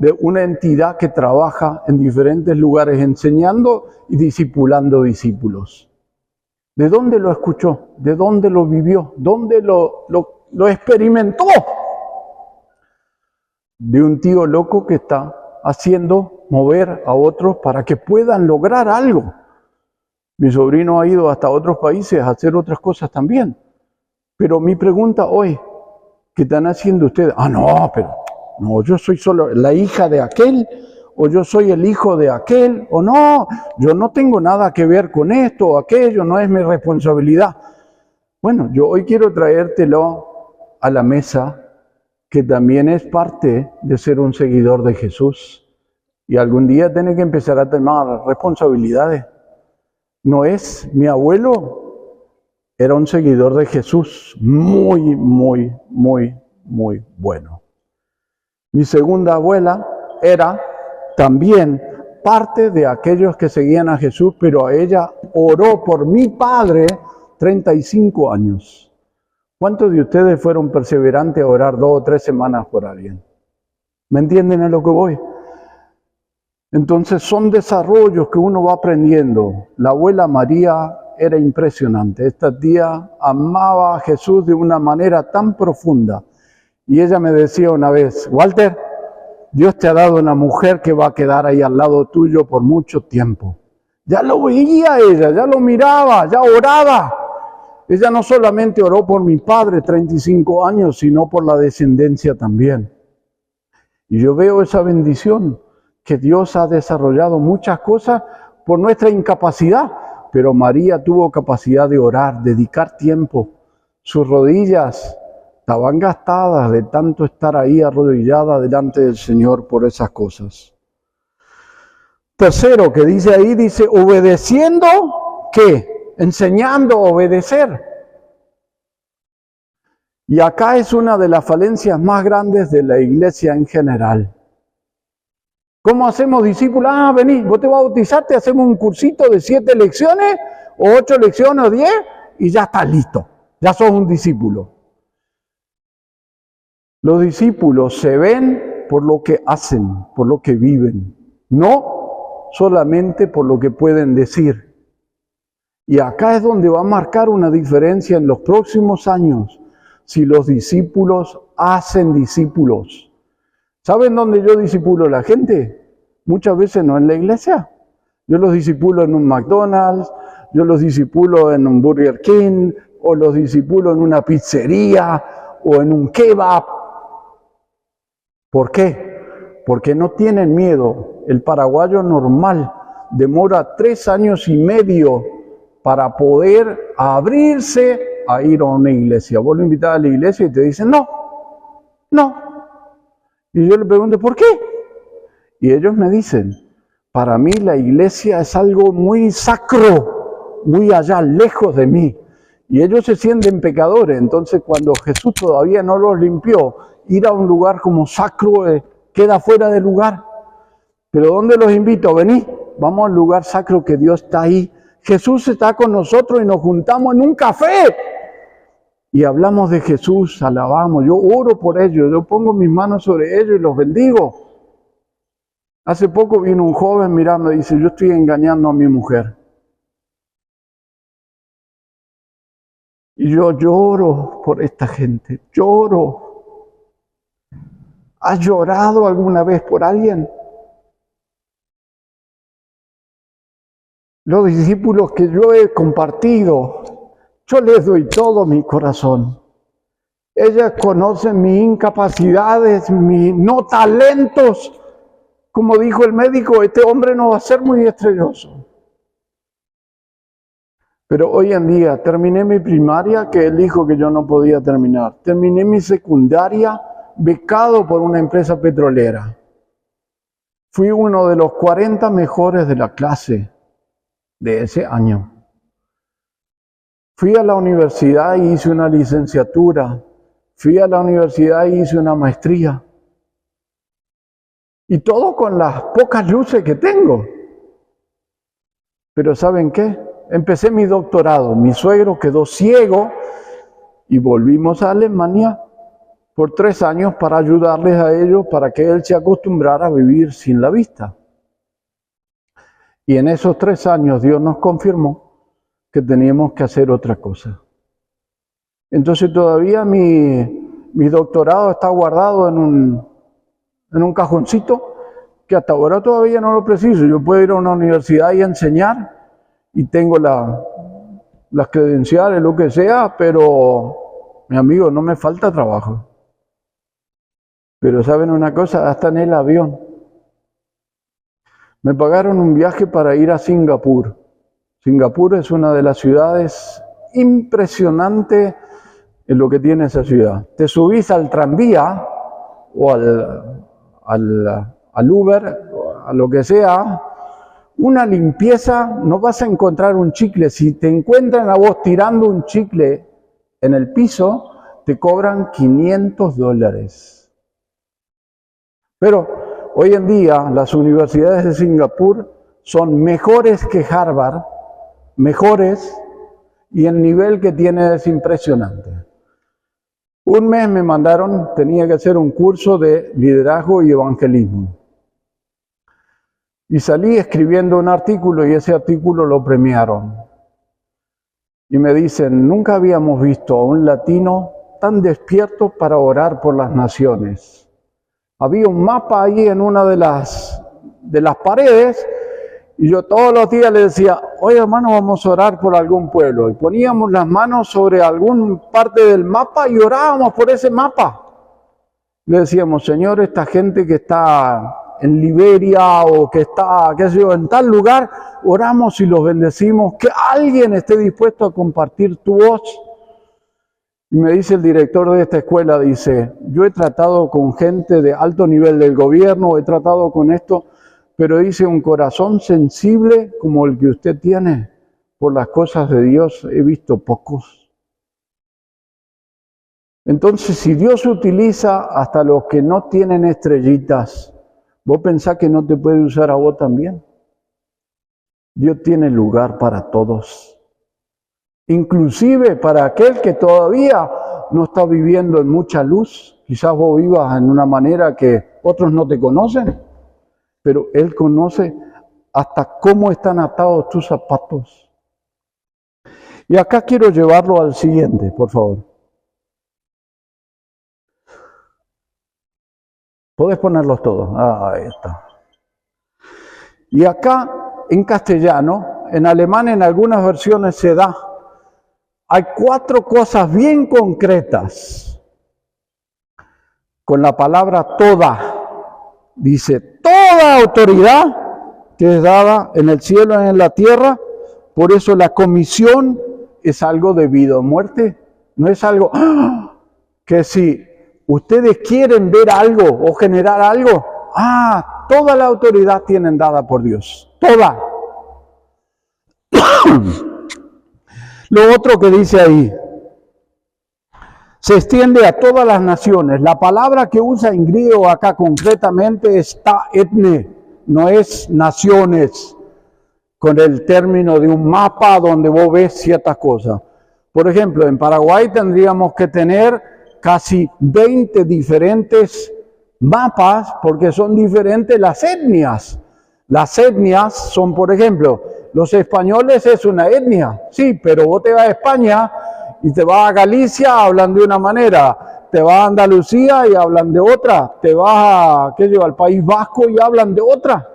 B: de una entidad que trabaja en diferentes lugares enseñando y discipulando discípulos. ¿De dónde lo escuchó? ¿De dónde lo vivió? ¿Dónde lo experimentó? De un tío loco que está haciendo mover a otros para que puedan lograr algo. Mi sobrino ha ido hasta otros países a hacer otras cosas también. Pero mi pregunta hoy, ¿qué están haciendo ustedes? No, pero no, yo soy solo la hija de aquel, o yo soy el hijo de aquel, o no, yo no tengo nada que ver con esto o aquello, no es mi responsabilidad. Bueno, yo hoy quiero traértelo a la mesa, que también es parte de ser un seguidor de Jesús. Y algún día tiene que empezar a tomar responsabilidades. No es, mi abuelo era un seguidor de Jesús muy, muy, muy, muy bueno. Mi segunda abuela era también parte de aquellos que seguían a Jesús, pero ella oró por mi padre 35 años. ¿Cuántos de ustedes fueron perseverantes a orar 2 o 3 semanas por alguien? ¿Me entienden a lo que voy? Entonces son desarrollos que uno va aprendiendo. La abuela María era impresionante. Esta tía amaba a Jesús de una manera tan profunda. Y ella me decía una vez, Walter, Dios te ha dado una mujer que va a quedar ahí al lado tuyo por mucho tiempo. Ya lo veía ella, ya lo miraba, ya oraba. Ella no solamente oró por mi padre 35 años, sino por la descendencia también. Y yo veo esa bendición, que Dios ha desarrollado muchas cosas por nuestra incapacidad, pero María tuvo capacidad de orar, dedicar tiempo. Sus rodillas estaban gastadas de tanto estar ahí arrodillada delante del Señor por esas cosas. Tercero, que dice ahí, dice, obedeciendo, ¿qué? Enseñando a obedecer. Y acá es una de las falencias más grandes de la iglesia en general. ¿Cómo hacemos discípulos? Vení, vos te vas a bautizar, te hacemos un cursito de 7 lecciones, o 8 lecciones, o 10, y ya estás listo. Ya sos un discípulo. Los discípulos se ven por lo que hacen, por lo que viven, no solamente por lo que pueden decir. Y acá es donde va a marcar una diferencia en los próximos años, si los discípulos hacen discípulos. ¿Saben dónde yo discipulo a la gente? Muchas veces no en la iglesia. Yo los discipulo en un McDonald's, yo los discipulo en un Burger King, o los discipulo en una pizzería, o en un kebab. ¿Por qué? Porque no tienen miedo. El paraguayo normal demora 3 años y medio para poder abrirse a ir a una iglesia. Vos lo invitás a la iglesia y te dicen, no. Y yo le pregunto, ¿por qué? Y ellos me dicen, para mí la iglesia es algo muy sacro, muy allá, lejos de mí. Y ellos se sienten pecadores. Entonces, cuando Jesús todavía no los limpió, ir a un lugar como sacro queda fuera de lugar. Pero ¿dónde los invito? Vení, vamos al lugar sacro que Dios está ahí. Jesús está con nosotros y nos juntamos en un café. Y hablamos de Jesús, alabamos, yo oro por ellos, yo pongo mis manos sobre ellos y los bendigo. Hace poco vino un joven, mirá, me dice, yo estoy engañando a mi mujer. Y yo lloro por esta gente, lloro. ¿Has llorado alguna vez por alguien? Los discípulos que yo he compartido, yo les doy todo mi corazón. Ellas conocen mis incapacidades, mis no talentos, como dijo el médico, este hombre no va a ser muy estrelloso. Pero hoy en día terminé mi primaria, que él dijo que yo no podía terminar. Terminé mi secundaria becado por una empresa petrolera. Fui uno de los 40 mejores de la clase de ese año. Fui a la universidad y hice una licenciatura. Fui a la universidad y hice una maestría. Y todo con las pocas luces que tengo. Pero ¿saben qué? Empecé mi doctorado. Mi suegro quedó ciego y volvimos a Alemania por 3 años para ayudarles a ellos, para que él se acostumbrara a vivir sin la vista. Y en esos 3 años Dios nos confirmó que teníamos que hacer otra cosa. Entonces todavía mi doctorado está guardado en un cajoncito que hasta ahora todavía no lo preciso. Yo puedo ir a una universidad y enseñar y tengo las credenciales, lo que sea, pero mi amigo, no me falta trabajo. Pero ¿saben una cosa? Hasta en el avión. Me pagaron un viaje para ir a Singapur. Singapur es una de las ciudades impresionantes en lo que tiene esa ciudad. Te subís al tranvía o al Uber, a lo que sea, una limpieza, no vas a encontrar un chicle. Si te encuentran a vos tirando un chicle en el piso, te cobran $500. Pero hoy en día las universidades de Singapur son mejores que Harvard, mejores, y el nivel que tiene es impresionante. Un mes me mandaron, tenía que hacer un curso de liderazgo y evangelismo. Y salí escribiendo un artículo y ese artículo lo premiaron. Y me dicen, nunca habíamos visto a un latino tan despierto para orar por las naciones. Había un mapa ahí en una de las paredes y yo todos los días le decía, oye hermano, vamos a orar por algún pueblo. Y poníamos las manos sobre alguna parte del mapa y orábamos por ese mapa. Le decíamos, Señor, esta gente que está en Liberia o que está, qué sé yo, en tal lugar, oramos y los bendecimos, que alguien esté dispuesto a compartir tu voz. Y me dice el director de esta escuela, dice, yo he tratado con gente de alto nivel del gobierno, he tratado con esto, pero dice, un corazón sensible como el que usted tiene por las cosas de Dios, he visto pocos. Entonces, si Dios utiliza hasta los que no tienen estrellitas, ¿vos pensás que no te puede usar a vos también? Dios tiene lugar para todos. Inclusive para aquel que todavía no está viviendo en mucha luz. Quizás vos vivas en una manera que otros no te conocen, pero Él conoce hasta cómo están atados tus zapatos. Y acá quiero llevarlo al siguiente, por favor. Podés ponerlos todos. Ahí está. Y acá, en castellano, en alemán en algunas versiones se da. Hay 4 cosas bien concretas. Con la palabra toda. Dice, toda autoridad que es dada en el cielo y en la tierra. Por eso la comisión es algo de vida o muerte. No es algo que si ustedes quieren ver algo o generar algo, toda la autoridad tienen dada por Dios. Toda. Lo otro que dice ahí, se extiende a todas las naciones. La palabra que usa en griego acá concretamente es ta etne, no es naciones, con el término de un mapa donde vos ves ciertas cosas. Por ejemplo, en Paraguay tendríamos que tener casi 20 diferentes mapas porque son diferentes las etnias. Las etnias son, por ejemplo, los españoles es una etnia, sí, pero vos te vas a España y te vas a Galicia, hablan de una manera, te vas a Andalucía y hablan de otra, te vas al País Vasco y hablan de otra.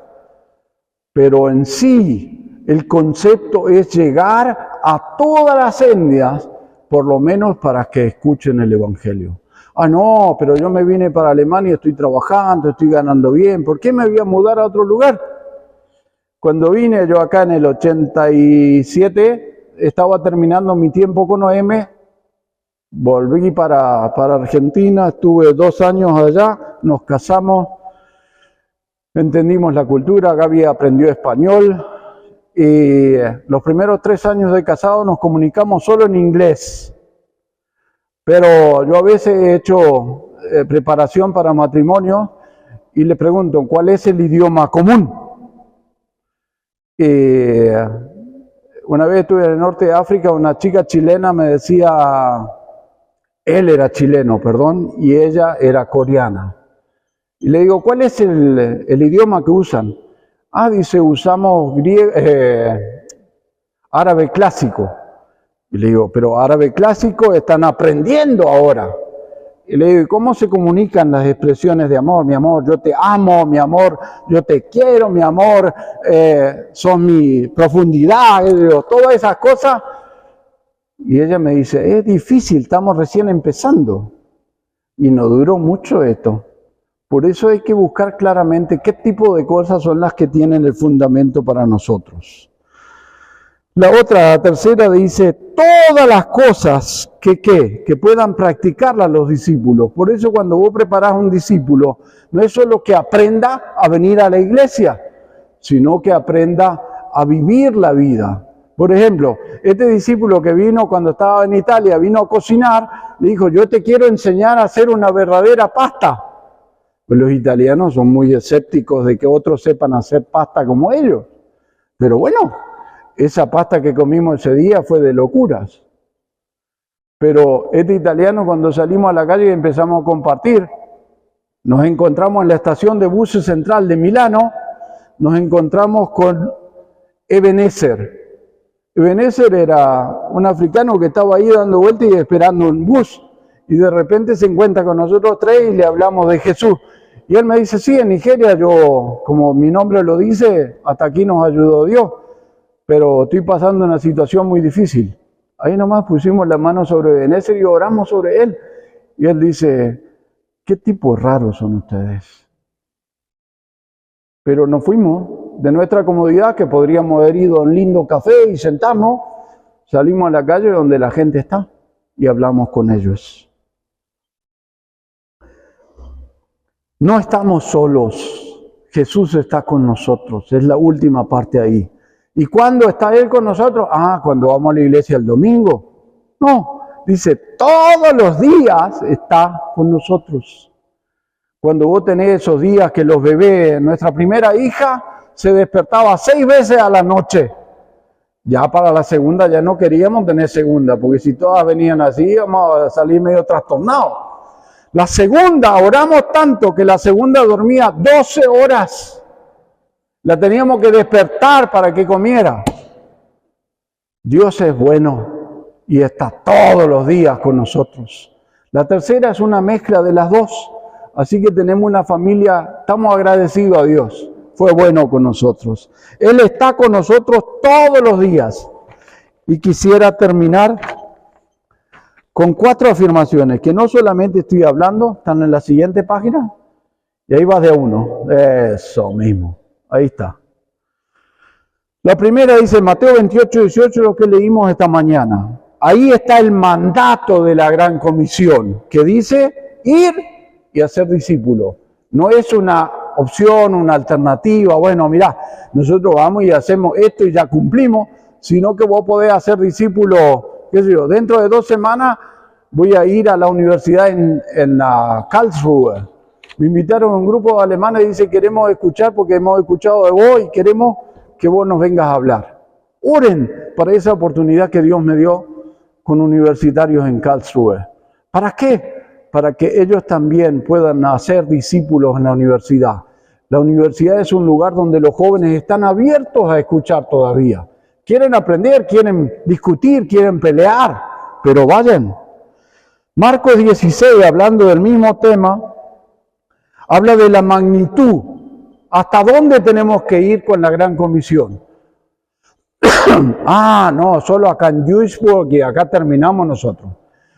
B: Pero en sí, el concepto es llegar a todas las etnias, por lo menos para que escuchen el Evangelio. Ah, no, pero yo me vine para Alemania, estoy trabajando, estoy ganando bien. ¿Por qué me voy a mudar a otro lugar? Cuando vine yo acá en el 87, estaba terminando mi tiempo con OM, volví para Argentina, estuve 2 años allá, nos casamos, entendimos la cultura, Gaby aprendió español y los primeros 3 años de casado nos comunicamos solo en inglés. Pero yo a veces he hecho preparación para matrimonio y le pregunto, ¿cuál es el idioma común? Una vez estuve en el norte de África, una chica chilena me decía, él era chileno, perdón, y ella era coreana. Y le digo, ¿cuál es el idioma que usan? Ah, dice, usamos árabe clásico. Y le digo, pero árabe clásico están aprendiendo ahora. Y le digo, ¿cómo se comunican las expresiones de amor? Mi amor, yo te amo, mi amor, yo te quiero, mi amor, son mi profundidad, digo, todas esas cosas. Y ella me dice, es difícil, estamos recién empezando. Y no duró mucho esto. Por eso hay que buscar claramente qué tipo de cosas son las que tienen el fundamento para nosotros. La tercera dice, todas las cosas que puedan practicarlas los discípulos. Por eso cuando vos preparás un discípulo, no es solo que aprenda a venir a la iglesia, sino que aprenda a vivir la vida. Por ejemplo, este discípulo que vino cuando estaba en Italia, vino a cocinar, le dijo, yo te quiero enseñar a hacer una verdadera pasta. Pues los italianos son muy escépticos de que otros sepan hacer pasta como ellos. Pero bueno, esa pasta que comimos ese día fue de locuras. Pero este italiano, cuando salimos a la calle y empezamos a compartir, nos encontramos en la estación de buses central de Milano, nos encontramos con Ebenezer. Ebenezer era un africano que estaba ahí dando vueltas y esperando un bus. Y de repente se encuentra con nosotros 3 y le hablamos de Jesús. Y él me dice, sí, en Nigeria yo, como mi nombre lo dice, hasta aquí nos ayudó Dios. Pero estoy pasando una situación muy difícil. Ahí nomás pusimos la mano sobre Ebenezer y oramos sobre él. Y él dice, ¿qué tipos raros son ustedes? Pero nos fuimos de nuestra comodidad, que podríamos haber ido a un lindo café y sentarnos. Salimos a la calle donde la gente está y hablamos con ellos. No estamos solos. Jesús está con nosotros. Es la última parte ahí. ¿Y cuándo está Él con nosotros? Ah, cuando vamos a la iglesia el domingo. No, dice, todos los días está con nosotros. Cuando vos tenés esos días que los bebés, nuestra primera hija se despertaba 6 veces a la noche. Ya para la segunda ya no queríamos tener segunda, porque si todas venían así íbamos a salir medio trastornados. La segunda, oramos tanto que la segunda dormía 12 horas. La teníamos que despertar para que comiera. Dios es bueno y está todos los días con nosotros. La tercera es una mezcla de las dos. Así que tenemos una familia, estamos agradecidos a Dios. Fue bueno con nosotros. Él está con nosotros todos los días. Y quisiera terminar con 4 afirmaciones que no solamente estoy hablando, están en la siguiente página. Y ahí va de 1. Eso mismo. Ahí está. La primera dice Mateo 28:18, lo que leímos esta mañana. Ahí está el mandato de la Gran Comisión, que dice ir y hacer discípulos. No es una opción, una alternativa. Bueno, mirá, nosotros vamos y hacemos esto y ya cumplimos, sino que vos podés hacer discípulos, qué sé yo, dentro de 2 semanas voy a ir a la universidad en Karlsruhe. Me invitaron a un grupo de alemanes y dice, queremos escuchar porque hemos escuchado de vos y queremos que vos nos vengas a hablar. Oren para esa oportunidad que Dios me dio con universitarios en Karlsruhe. ¿Para qué? Para que ellos también puedan hacer discípulos en la universidad. La universidad es un lugar donde los jóvenes están abiertos a escuchar todavía. Quieren aprender, quieren discutir, quieren pelear, pero vayan. Marcos 16, hablando del mismo tema, habla de la magnitud. ¿Hasta dónde tenemos que ir con la Gran Comisión? No, solo acá en Duisburg y acá terminamos nosotros.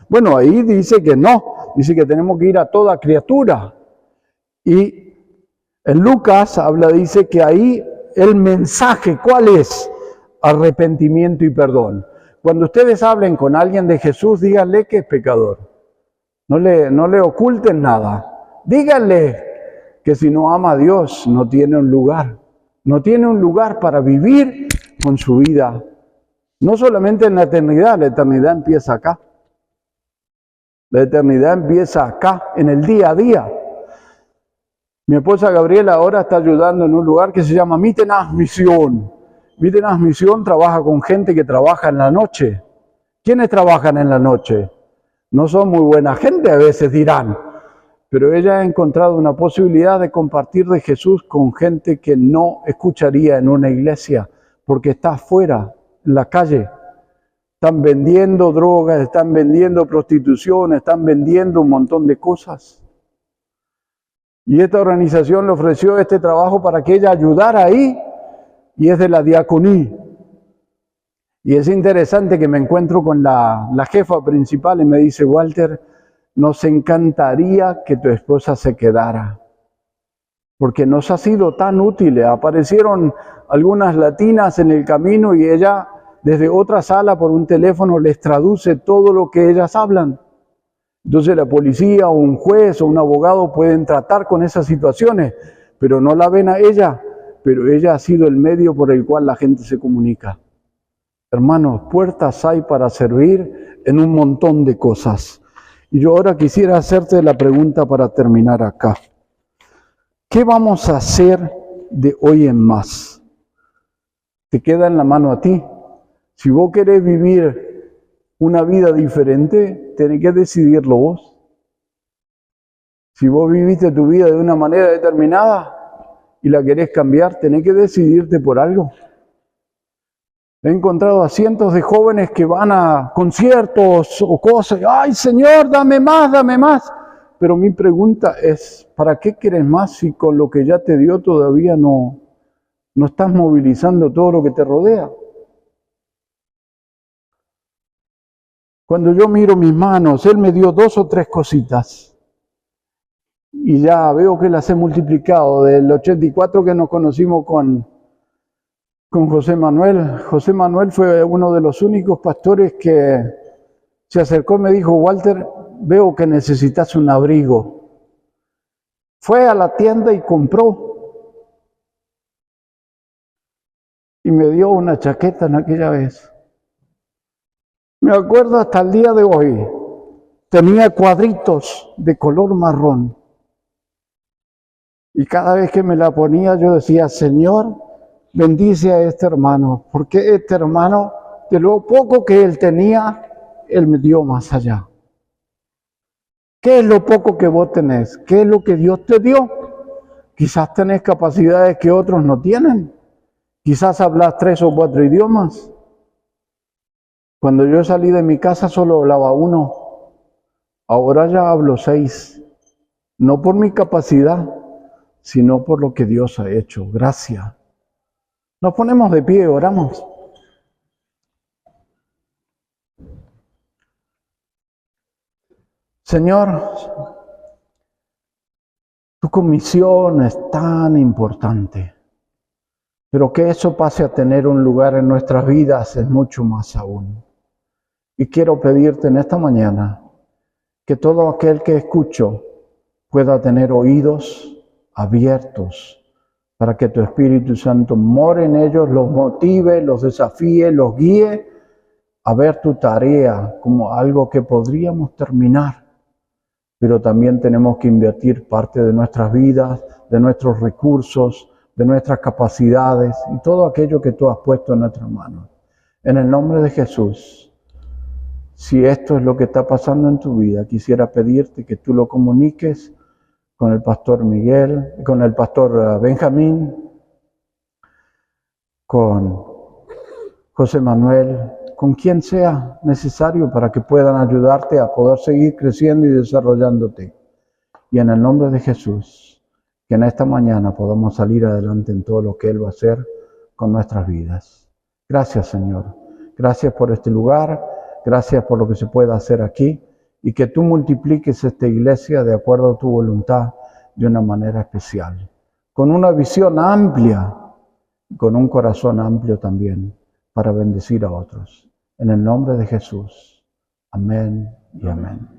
B: Bueno, ahí dice que no. Dice que tenemos que ir a toda criatura. Y en Lucas dice que ahí el mensaje, ¿cuál es? Arrepentimiento y perdón. Cuando ustedes hablen con alguien de Jesús, díganle que es pecador. No le oculten nada. Díganle que si no ama a Dios, no tiene un lugar. No tiene un lugar para vivir con su vida. No solamente en la eternidad empieza acá. La eternidad empieza acá, en el día a día. Mi esposa Gabriela ahora está ayudando en un lugar que se llama Mitenaz Misión. Mitenaz Misión trabaja con gente que trabaja en la noche. ¿Quiénes trabajan en la noche? No son muy buena gente, a veces dirán. Pero ella ha encontrado una posibilidad de compartir de Jesús con gente que no escucharía en una iglesia, porque está afuera, en la calle. Están vendiendo drogas, están vendiendo prostitución, están vendiendo un montón de cosas. Y esta organización le ofreció este trabajo para que ella ayudara ahí, y es de la diaconía. Y es interesante que me encuentro con la jefa principal y me dice, Walter, nos encantaría que tu esposa se quedara, porque nos ha sido tan útil. Aparecieron algunas latinas en el camino y ella desde otra sala por un teléfono les traduce todo lo que ellas hablan. Entonces la policía o un juez o un abogado pueden tratar con esas situaciones, pero no la ven a ella, pero ella ha sido el medio por el cual la gente se comunica. Hermanos, puertas hay para servir en un montón de cosas. Y yo ahora quisiera hacerte la pregunta para terminar acá. ¿Qué vamos a hacer de hoy en más? Te queda en la mano a ti. Si vos querés vivir una vida diferente, tenés que decidirlo vos. Si vos viviste tu vida de una manera determinada y la querés cambiar, tenés que decidirte por algo. He encontrado a cientos de jóvenes que van a conciertos o cosas. ¡Ay, Señor, dame más, dame más! Pero mi pregunta es, ¿para qué quieres más si con lo que ya te dio todavía no estás movilizando todo lo que te rodea? Cuando yo miro mis manos, Él me dio 2 o 3 cositas. Y ya veo que las he multiplicado. Del 84 que nos conocimos con José Manuel. José Manuel fue uno de los únicos pastores que se acercó y me dijo, Walter, veo que necesitas un abrigo. Fue a la tienda y compró. Y me dio una chaqueta en aquella vez. Me acuerdo hasta el día de hoy. Tenía cuadritos de color marrón. Y cada vez que me la ponía yo decía, Señor, bendice a este hermano, porque este hermano, de lo poco que él tenía, él me dio más allá. ¿Qué es lo poco que vos tenés? ¿Qué es lo que Dios te dio? Quizás tenés capacidades que otros no tienen. Quizás hablas 3 o 4 idiomas. Cuando yo salí de mi casa solo hablaba 1. Ahora ya hablo 6. No por mi capacidad, sino por lo que Dios ha hecho. Gracias. Nos ponemos de pie y oramos. Señor, tu comisión es tan importante, pero que eso pase a tener un lugar en nuestras vidas es mucho más aún. Y quiero pedirte en esta mañana que todo aquel que escucho pueda tener oídos abiertos para que tu Espíritu Santo more en ellos, los motive, los desafíe, los guíe a ver tu tarea como algo que podríamos terminar. Pero también tenemos que invertir parte de nuestras vidas, de nuestros recursos, de nuestras capacidades y todo aquello que tú has puesto en nuestras manos. En el nombre de Jesús, si esto es lo que está pasando en tu vida, quisiera pedirte que tú lo comuniques con el pastor Miguel, con el pastor Benjamín, con José Manuel, con quien sea necesario para que puedan ayudarte a poder seguir creciendo y desarrollándote. Y en el nombre de Jesús, que en esta mañana podamos salir adelante en todo lo que Él va a hacer con nuestras vidas. Gracias, Señor. Gracias por este lugar, gracias por lo que se pueda hacer aquí y que tú multipliques esta iglesia de acuerdo a tu voluntad de una manera especial, con una visión amplia, con un corazón amplio también, para bendecir a otros. En el nombre de Jesús. Amén y amén.